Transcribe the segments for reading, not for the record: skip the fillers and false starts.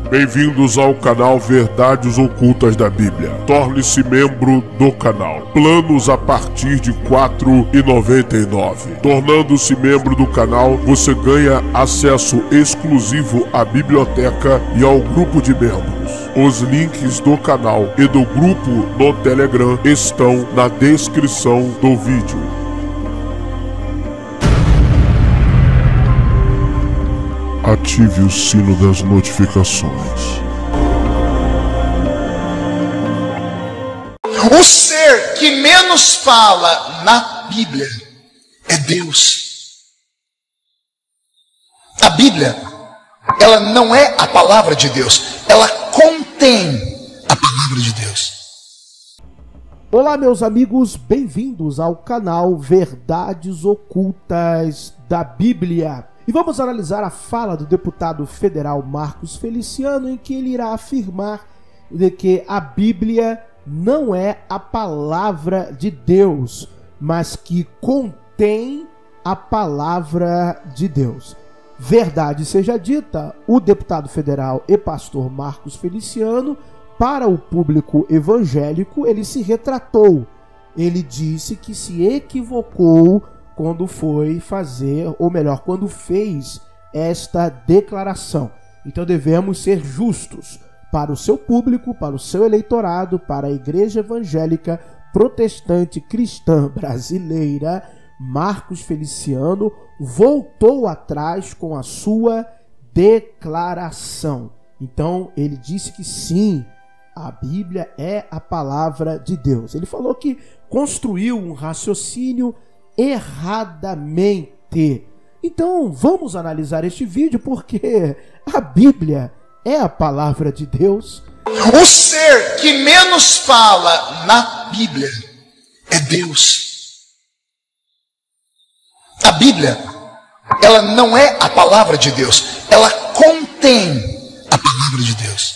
Bem-vindos ao canal Verdades Ocultas da Bíblia. Torne-se membro do canal. Planos a partir de R$ 4,99. Tornando-se membro do canal, você ganha acesso exclusivo à biblioteca e ao grupo de membros. Os links do canal e do grupo no Telegram estão na descrição do vídeo. Ative o sino das notificações. O ser que menos fala na Bíblia é Deus. A Bíblia, ela não é a palavra de Deus, ela contém a palavra de Deus. Olá, meus amigos, bem-vindos ao canal Verdades Ocultas da Bíblia. E vamos analisar a fala do deputado federal Marcos Feliciano, em que ele irá afirmar de que a Bíblia não é a palavra de Deus, mas que contém a palavra de Deus. Verdade seja dita, o deputado federal e pastor Marcos Feliciano, para o público evangélico, ele se retratou. Ele disse que se equivocou quando foi fazer, ou melhor, quando fez esta declaração. Então devemos ser justos para o seu público, para o seu eleitorado, para a igreja evangélica protestante cristã brasileira. Marcos Feliciano voltou atrás com a sua declaração. Então ele disse que sim, a Bíblia é a palavra de Deus. Ele falou que construiu um raciocínio erradamente. Então vamos analisar este vídeo, porque a Bíblia é a palavra de Deus. O ser que menos fala na Bíblia é Deus. A Bíblia, ela não é a palavra de Deus, ela contém a palavra de Deus.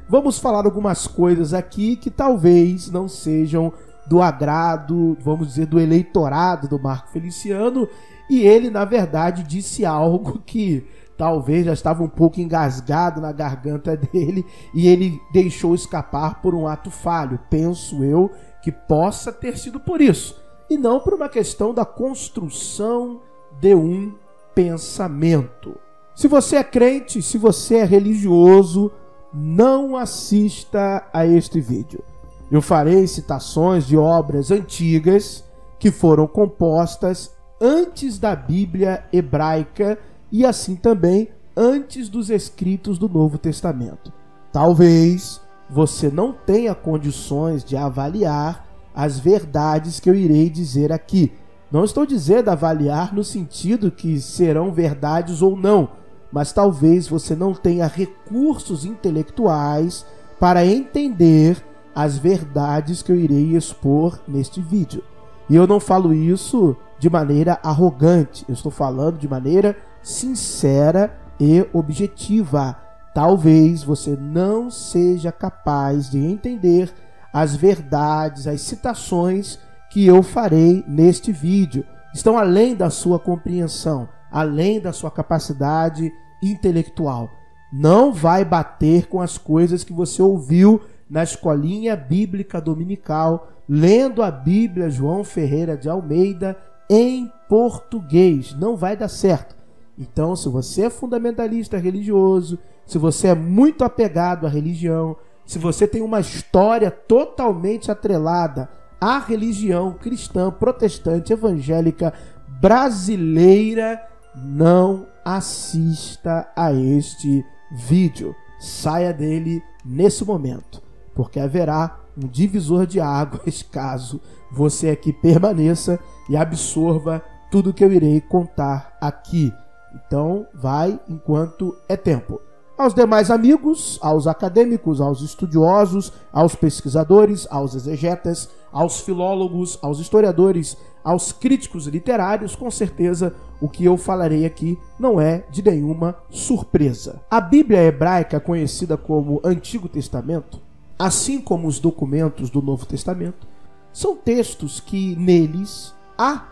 Vamos falar algumas coisas aqui que talvez não sejam do agrado, vamos dizer, do eleitorado do Marco Feliciano, e ele, na verdade, disse algo que talvez já estava um pouco engasgado na garganta dele, e ele deixou escapar por um ato falho. Penso eu que possa ter sido por isso, e não por uma questão da construção de um pensamento. Se você é crente, se você é religioso, não assista a este vídeo. Eu farei citações de obras antigas que foram compostas antes da Bíblia hebraica e assim também antes dos escritos do Novo Testamento. Talvez você não tenha condições de avaliar as verdades que eu irei dizer aqui. Não estou dizendo avaliar no sentido que serão verdades ou não, mas talvez você não tenha recursos intelectuais para entender as verdades que eu irei expor neste vídeo. E eu não falo isso de maneira arrogante, eu estou falando de maneira sincera e objetiva. Talvez você não seja capaz de entender as verdades, as citações que eu farei neste vídeo. Estão além da sua compreensão, além da sua capacidade intelectual. Não vai bater com as coisas que você ouviu na escolinha bíblica dominical, lendo a Bíblia João Ferreira de Almeida em português. Não vai dar certo. Então, se você é fundamentalista religioso, se você é muito apegado à religião, se você tem uma história totalmente atrelada à religião cristã, protestante, evangélica, brasileira, não assista a este vídeo. Saia dele nesse momento, porque haverá um divisor de águas caso você aqui permaneça e absorva tudo que eu irei contar aqui. Então, vai enquanto é tempo. Aos demais amigos, aos acadêmicos, aos estudiosos, aos pesquisadores, aos exegetas, aos filólogos, aos historiadores, aos críticos literários, com certeza o que eu falarei aqui não é de nenhuma surpresa. A Bíblia hebraica, conhecida como Antigo Testamento, assim como os documentos do Novo Testamento, são textos que neles há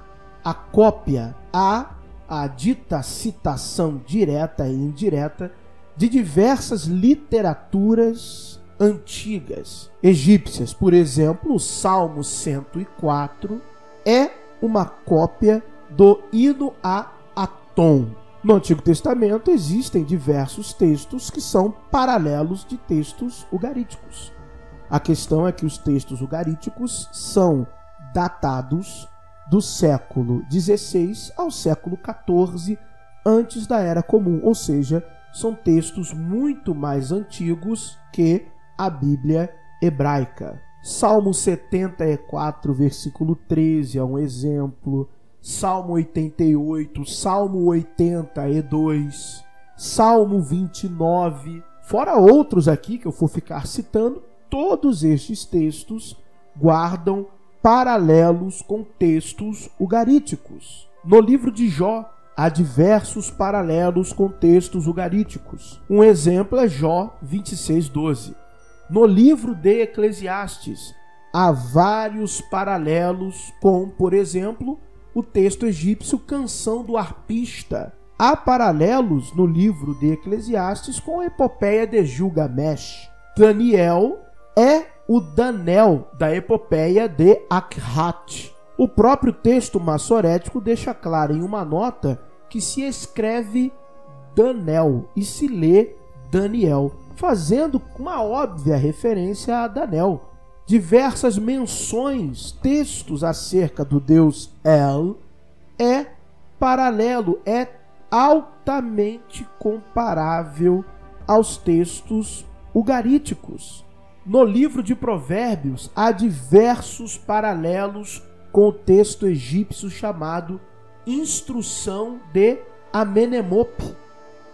a cópia, há a dita citação direta e indireta de diversas literaturas antigas egípcias. Por exemplo, o Salmo 104 é uma cópia do hino a Atom. No Antigo Testamento existem diversos textos que são paralelos de textos ugaríticos. A questão é que os textos ugaríticos são datados do século XVI ao século XIV antes da Era Comum, ou seja, são textos muito mais antigos que a Bíblia hebraica. Salmo 74, versículo 13 é um exemplo. Salmo 88, Salmo 82, Salmo 29, fora outros aqui que eu vou ficar citando, todos estes textos guardam paralelos com textos ugaríticos. No livro de Jó, há diversos paralelos com textos ugaríticos. Um exemplo é Jó 26:12. No livro de Eclesiastes, há vários paralelos com, por exemplo, o texto egípcio Canção do Arpista. Há paralelos no livro de Eclesiastes com a epopeia de Gilgamesh. Daniel é o Danel da epopeia de Akhat. O próprio texto massorético deixa claro em uma nota que se escreve Danel e se lê Daniel, fazendo uma óbvia referência a Danel. Diversas menções, textos acerca do deus El é paralelo, é altamente comparável aos textos ugaríticos. No livro de Provérbios há diversos paralelos com o texto egípcio chamado Instrução de Amenemop.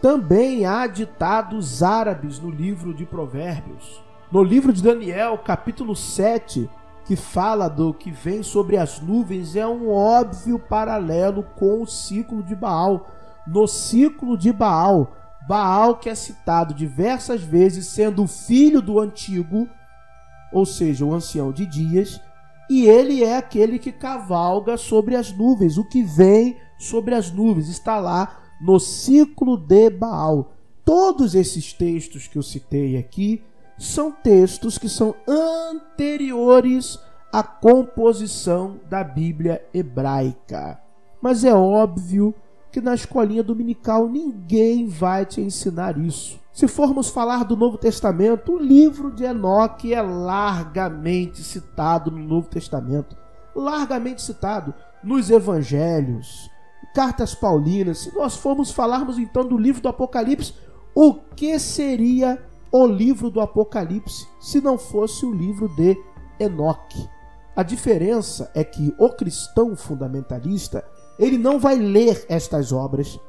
Também há ditados árabes no livro de Provérbios. No livro de Daniel, capítulo 7, que fala do que vem sobre as nuvens, é um óbvio paralelo com o ciclo de Baal. No ciclo de Baal, Baal que é citado diversas vezes sendo o filho do antigo, ou seja, o ancião de dias, e ele é aquele que cavalga sobre as nuvens. O que vem sobre as nuvens está lá no ciclo de Baal. Todos esses textos que eu citei aqui são textos que são anteriores à composição da Bíblia hebraica. Mas é óbvio que na escolinha dominical ninguém vai te ensinar isso. Se formos falar do Novo Testamento, o livro de Enoque é largamente citado no Novo Testamento, largamente citado nos Evangelhos, cartas paulinas. Se nós formos falarmos então do livro do Apocalipse, o que seria o livro do Apocalipse se não fosse o livro de Enoque? A diferença é que o cristão fundamentalista, ele não vai ler estas obras,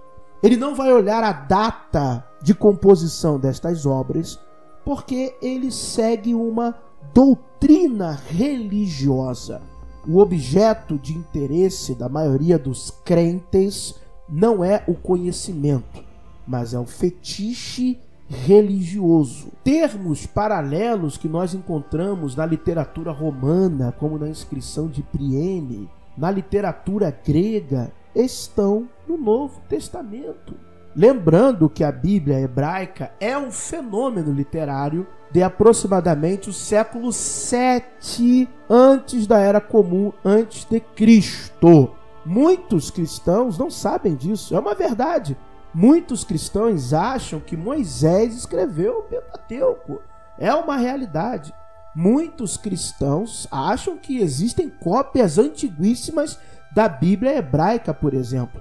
ele não vai olhar a data de composição destas obras, porque ele segue uma doutrina religiosa. O objeto de interesse da maioria dos crentes não é o conhecimento, mas é o fetiche religioso. Termos paralelos que nós encontramos na literatura romana, como na inscrição de Priene, na literatura grega, estão no Novo Testamento. Lembrando que a Bíblia hebraica é um fenômeno literário de aproximadamente o século 7 antes da Era Comum, antes de Cristo. Muitos cristãos não sabem disso, é uma verdade. Muitos cristãos acham que Moisés escreveu o Pentateuco. É uma realidade. Muitos cristãos acham que existem cópias antiguíssimas da Bíblia hebraica, por exemplo.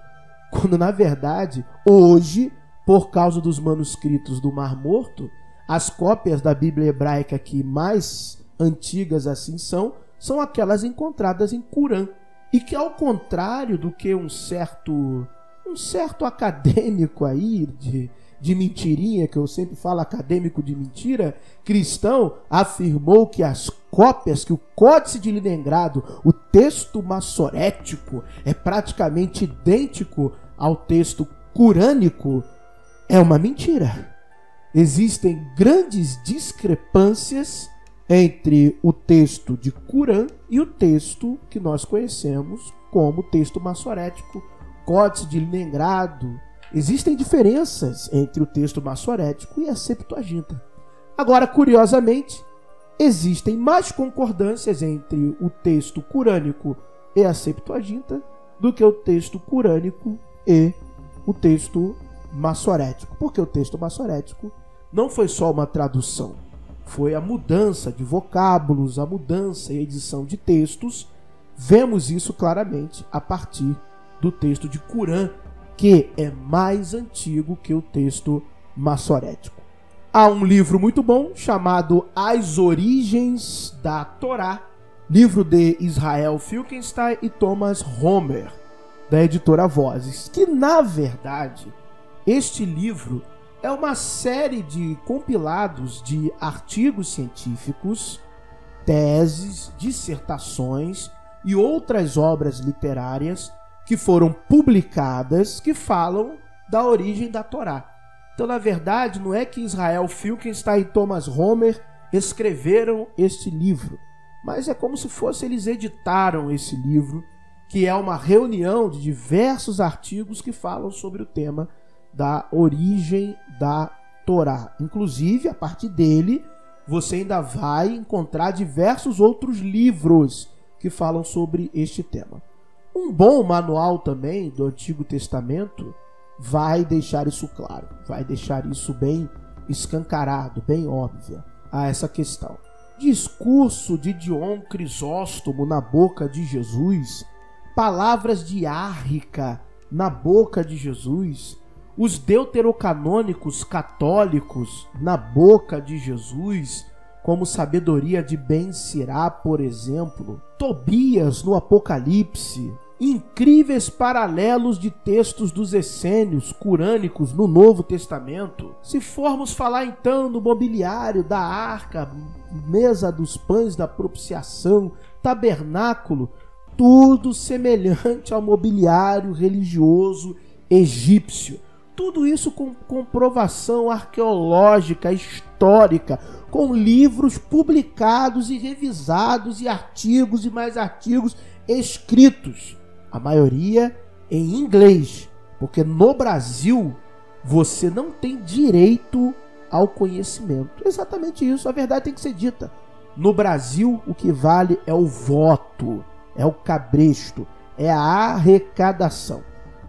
Quando, na verdade, hoje, por causa dos manuscritos do Mar Morto, as cópias da Bíblia hebraica que mais antigas assim são aquelas encontradas em Qurã. E que, ao contrário do que um certo acadêmico aí de mentirinha, que eu sempre falo acadêmico de mentira, cristão, afirmou que as cópias, que o Códice de Leningrado, o texto massorético, é praticamente idêntico ao texto curânico, é uma mentira. Existem grandes discrepâncias entre o texto de Qurã e o texto que nós conhecemos como texto massorético, Códice de Leningrado. existem diferenças entre o texto massorético e a Septuaginta. Agora, curiosamente, existem mais concordâncias entre o texto curânico e a Septuaginta do que o texto curânico e o texto massorético. Porque o texto massorético não foi só uma tradução, foi a mudança de vocábulos, a mudança e edição de textos. Vemos isso claramente a partir do texto de Qurã, que é mais antigo que o texto massorético. Há um livro muito bom chamado As Origens da Torá, livro de Israel Finkelstein e Thomas Homer, da editora Vozes, que na verdade este livro é uma série de compilados de artigos científicos, teses, dissertações e outras obras literárias que foram publicadas que falam da origem da Torá. Então, na verdade, não é que Israel Finkelstein e Thomas Homer escreveram este livro, mas é como se fosse eles editaram esse livro, que é uma reunião de diversos artigos que falam sobre o tema da origem da Torá. Inclusive, a partir dele, você ainda vai encontrar diversos outros livros que falam sobre este tema. Um bom manual também do Antigo Testamento vai deixar isso claro, vai deixar isso bem escancarado, bem óbvio a essa questão. Discurso de Dion Crisóstomo na boca de Jesus, palavras de Árrica na boca de Jesus, os deuterocanônicos católicos na boca de Jesus, como Sabedoria de Ben Sirá, por exemplo, Tobias no Apocalipse, incríveis paralelos de textos dos essênios curânicos no Novo Testamento. Se formos falar então do mobiliário da arca, mesa dos pães da propiciação, tabernáculo, tudo semelhante ao mobiliário religioso egípcio. Tudo isso com comprovação arqueológica, histórica, com livros publicados e revisados e artigos e mais artigos escritos. A maioria em inglês, porque no Brasil você não tem direito ao conhecimento. Exatamente isso, a verdade tem que ser dita. No Brasil o que vale é o voto, é o cabresto, é a arrecadação.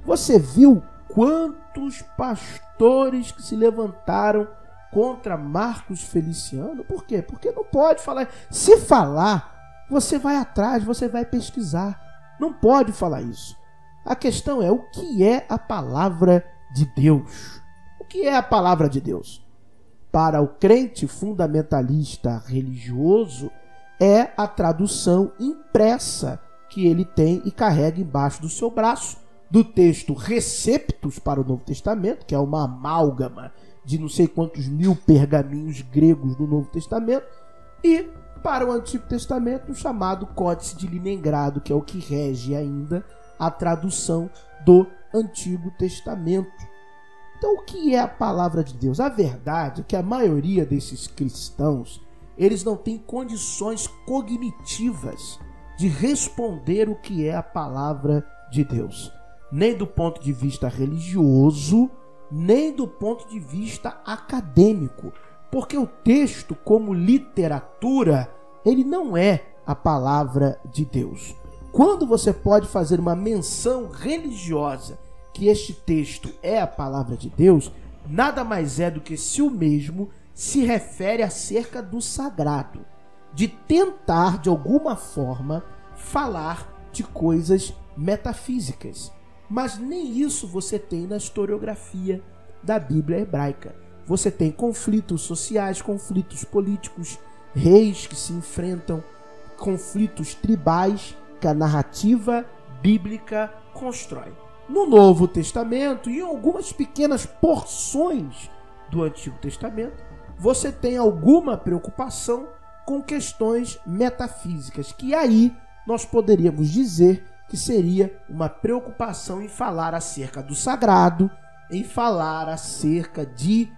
Você viu quantos pastores que se levantaram contra Marcos Feliciano? Por quê? Porque não pode falar. Se falar, você vai atrás, você vai pesquisar. Não pode falar isso. A questão é o que é a palavra de Deus. O que é a palavra de Deus? Para o crente fundamentalista religioso, é a tradução impressa que ele tem e carrega embaixo do seu braço, do texto Receptus para o Novo Testamento, que é uma amálgama de não sei quantos mil pergaminhos gregos do Novo Testamento, e para o Antigo Testamento, o chamado Códice de Leningrado, que é o que rege ainda a tradução do Antigo Testamento. Então, o que é a palavra de Deus? A verdade é que a maioria desses cristãos, eles não têm condições cognitivas de responder o que é a palavra de Deus. Nem do ponto de vista religioso, nem do ponto de vista acadêmico. Porque o texto, como literatura, ele não é a palavra de Deus. Quando você pode fazer uma menção religiosa que este texto é a palavra de Deus, nada mais é do que se o mesmo se refere acerca do sagrado, de tentar, de alguma forma, falar de coisas metafísicas. Mas nem isso você tem na historiografia da Bíblia hebraica. Você tem conflitos sociais, conflitos políticos, reis que se enfrentam, conflitos tribais que a narrativa bíblica constrói. No Novo Testamento e em algumas pequenas porções do Antigo Testamento, você tem alguma preocupação com questões metafísicas, que aí nós poderíamos dizer que seria uma preocupação em falar acerca do sagrado, em falar acerca de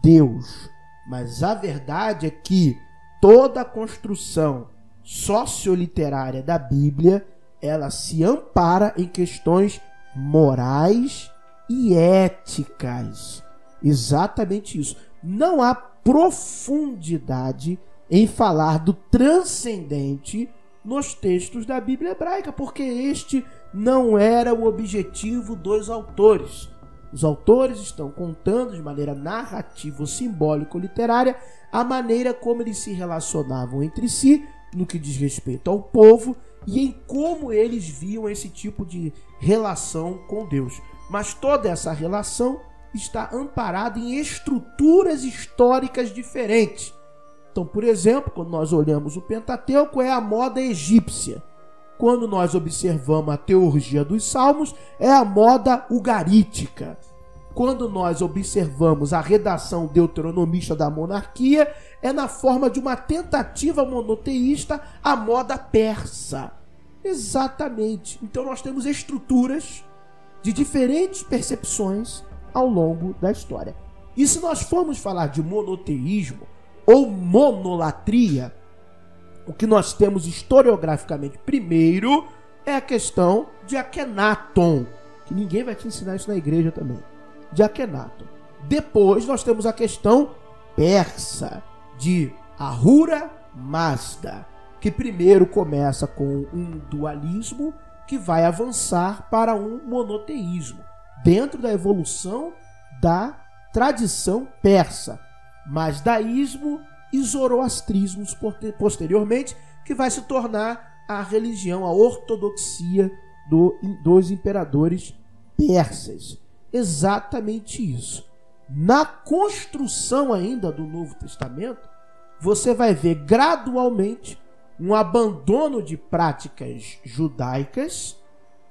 Deus. Mas a verdade é que toda a construção socioliterária da Bíblia, ela se ampara em questões morais e éticas. Exatamente isso. Não há profundidade em falar do transcendente nos textos da Bíblia hebraica, porque este não era o objetivo dos autores. Os autores estão contando de maneira narrativa, simbólica ou literária a maneira como eles se relacionavam entre si no que diz respeito ao povo e em como eles viam esse tipo de relação com Deus. Mas toda essa relação está amparada em estruturas históricas diferentes. Então, por exemplo, quando nós olhamos o Pentateuco, é a moda egípcia. Quando nós observamos a teurgia dos Salmos, é a moda ugarítica. Quando nós observamos a redação deuteronomista da monarquia, é na forma de uma tentativa monoteísta, a moda persa. Exatamente. Então nós temos estruturas de diferentes percepções ao longo da história. E se nós formos falar de monoteísmo ou monolatria, o que nós temos historiograficamente primeiro é a questão de Akhenaton, que ninguém vai te ensinar isso na igreja também, de Akhenaton. Depois nós temos a questão persa, de Ahura Mazda, que primeiro começa com um dualismo que vai avançar para um monoteísmo, dentro da evolução da tradição persa. Mazdaísmo e zoroastrismo posteriormente, que vai se tornar a religião, a ortodoxia dos imperadores persas. Exatamente isso. Na construção ainda do Novo Testamento, você vai ver gradualmente um abandono de práticas judaicas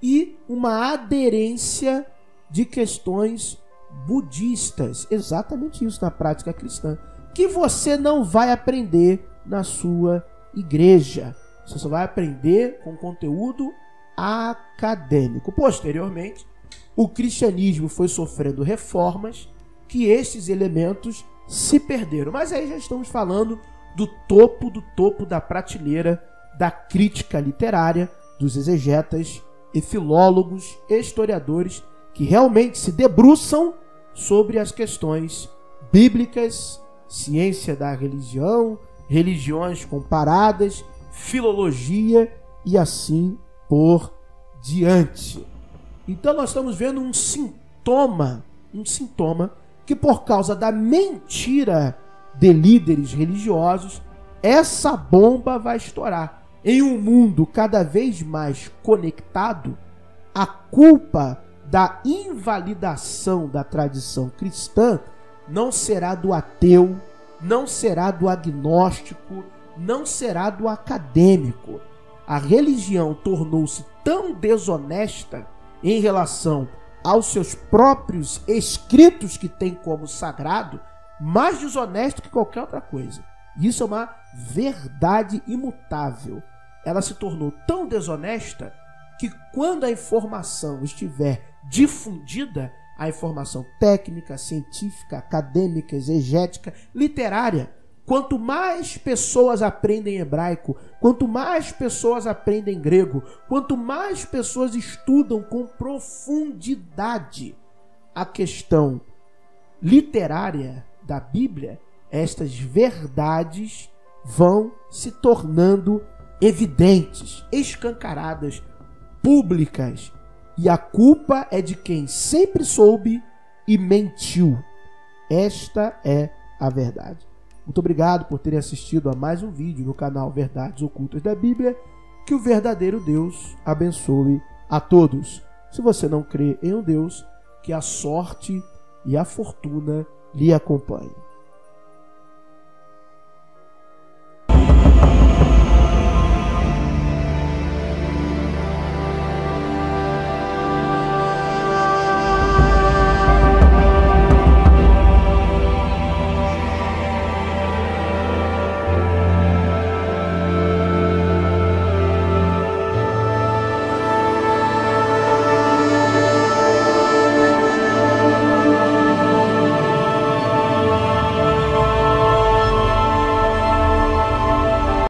e uma aderência de questões budistas. Exatamente isso na prática cristã, que você não vai aprender na sua igreja. Você só vai aprender com conteúdo acadêmico. Posteriormente, o cristianismo foi sofrendo reformas que esses elementos se perderam. Mas aí já estamos falando do topo da prateleira da crítica literária, dos exegetas e filólogos, historiadores, que realmente se debruçam sobre as questões bíblicas, ciência da religião, religiões comparadas, filologia e assim por diante. Então nós estamos vendo um sintoma que, por causa da mentira de líderes religiosos, essa bomba vai estourar. Em um mundo cada vez mais conectado, a culpa da invalidação da tradição cristã não será do ateu, não será do agnóstico, não será do acadêmico. A religião tornou-se tão desonesta em relação aos seus próprios escritos que tem como sagrado, mais desonesto que qualquer outra coisa. Isso é uma verdade imutável. Ela se tornou tão desonesta que quando a informação estiver difundida, a informação técnica, científica, acadêmica, exegética, literária, quanto mais pessoas aprendem hebraico, quanto mais pessoas aprendem grego, quanto mais pessoas estudam com profundidade a questão literária da Bíblia, estas verdades vão se tornando evidentes, escancaradas, públicas. E a culpa é de quem sempre soube e mentiu. Esta é a verdade. Muito obrigado por terem assistido a mais um vídeo no canal Verdades Ocultas da Bíblia. Que o verdadeiro Deus abençoe a todos. Se você não crê em um Deus, que a sorte e a fortuna lhe acompanhem.